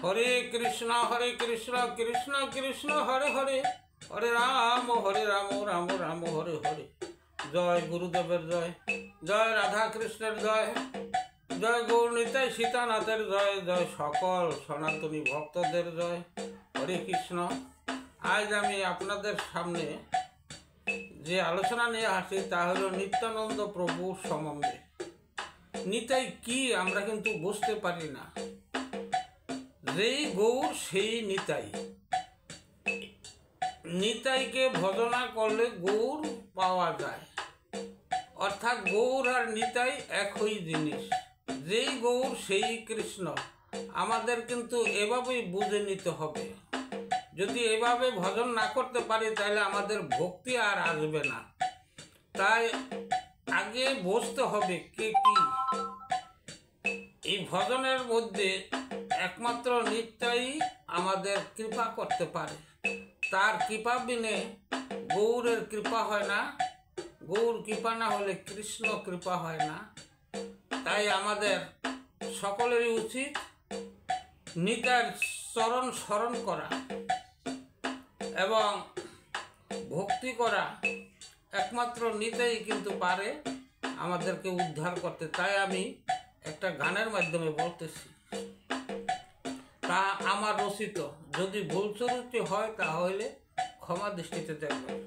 हरे कृष्ण कृष्ण कृष्ण हरे हरे हरे राम राम राम हरे हरे। जय गुरुदेवर जय, जय राधा कृष्णर जय, जय गौरनीताय सीतानाथेर जय, जय सकल सनातनी भक्तদের जय। हरे कृष्ण। आज आमी आपनादेर सामने जे आलोचना निये आसि ता हलो नित्यानंद प्रभुर सम्बन्धे। निताई कि आमरा किन्तु बुझते पारि ना। जेई गौर सेई निताई, निताई के भजना करले गौर पावा जाए, अर्थात गौर और निताई एक ही जिनिस। जेई गौर सेई कृष्ण आमादेर किन्तु एभाबेई बुझे निते हबे। यदि एभाबे भजन ना करते पारी ताहले आमादेर भक्ति आर आसबे ना। ताई आगे बुझते हबे के कि এই ভজনের মধ্যে একমাত্র নিত্যাই আমাদের কৃপা করতে পারে। তার কৃপা বিনে গৌরের কৃপা হয় না, গৌর কৃপা না হলে কৃষ্ণ কৃপা হয় না। তাই আমাদের সকলেরই উচিত নিতার চরণ স্মরণ করা এবং ভক্তি করা। একমাত্র নিতাই কিন্তু পারে আমাদেরকে উদ্ধার করতে। তাই আমি একটা গানের মাধ্যমে বলতেছি, তা আমার রচিত। যদি ভুল ত্রুটি হয় তাহলে ক্ষমা দৃষ্টিতে দেখবেন।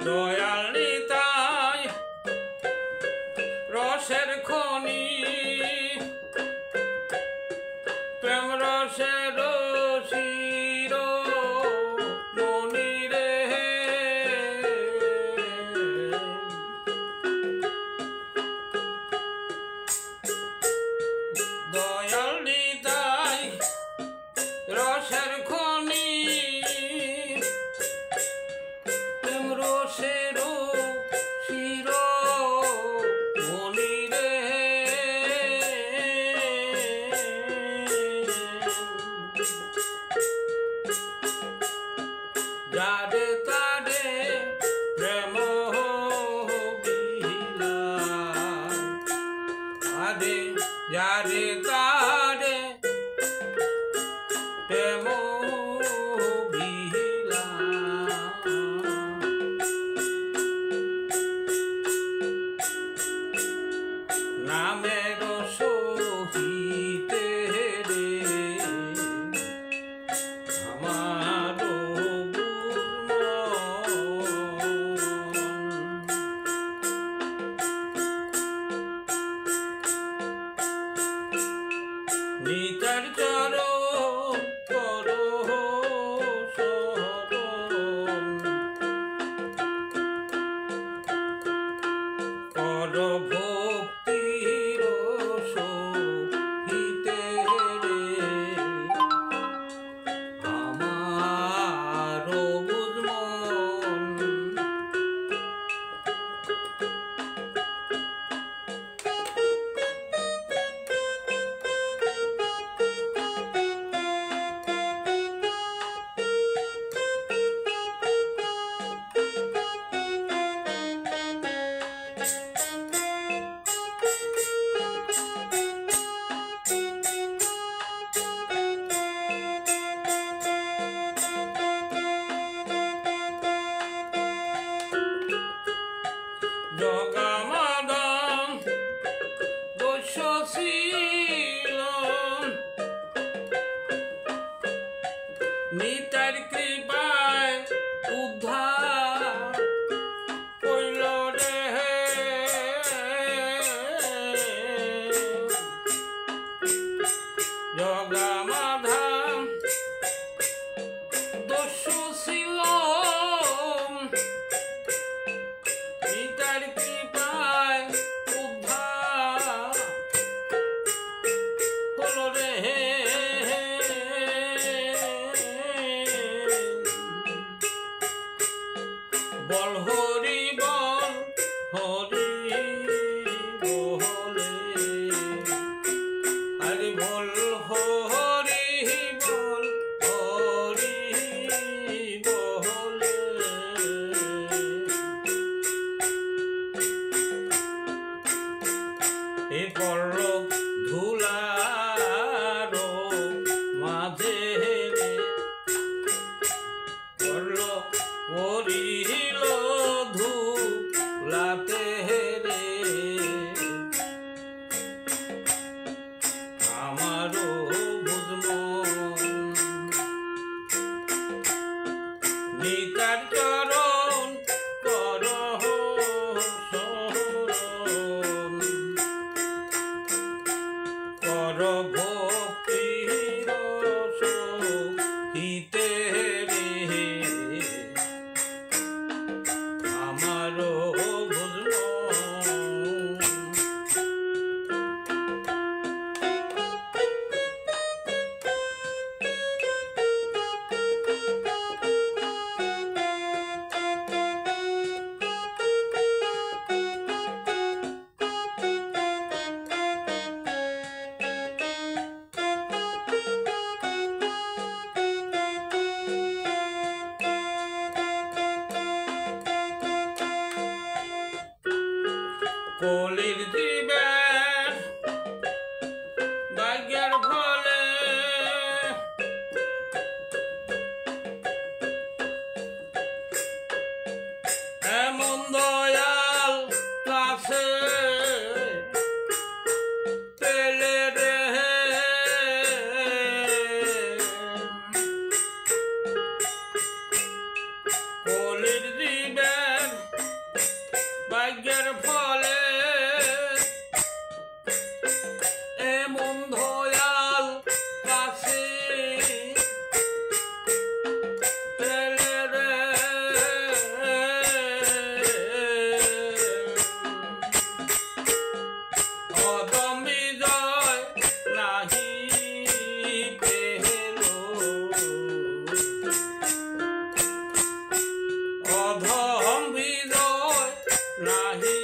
দয়াল নিতাই রসের খনি, প্রেম রসের শির মনি রে। দয়াল নিতাই রসের খনি, যারে তারে প্রেম বিলাস, আরে যারে তারে প্রেম বিলাস, নামের সহিতে রে আমার জগামাদান দস্য ছিল নিতার কৃপায় উদ্ধার হইল রে জগামাধান দস্য ছিল নিতার কৃপায় উদ্ধার হলো রে বল হরি বল হরি বলে হরি বল হরি বল হরি বলে এ পল্লব ধুলার মাঝে রে পল্লব পরিল ধুলাতে রে আমারও বুঝমন নিতার চরণ করহ শরণ কর ভক্তির সহিতে রে আমারও বুঝমন কলির জীবের ভাগ্যের ফলে এমন দয়াল কাছে পেলে রে কলির জীবের ভাগ্যের ফলে এমন দয়াল কাছে পেলে রে অদম বিজয় নাহি পেল অধম বিজয় নাহি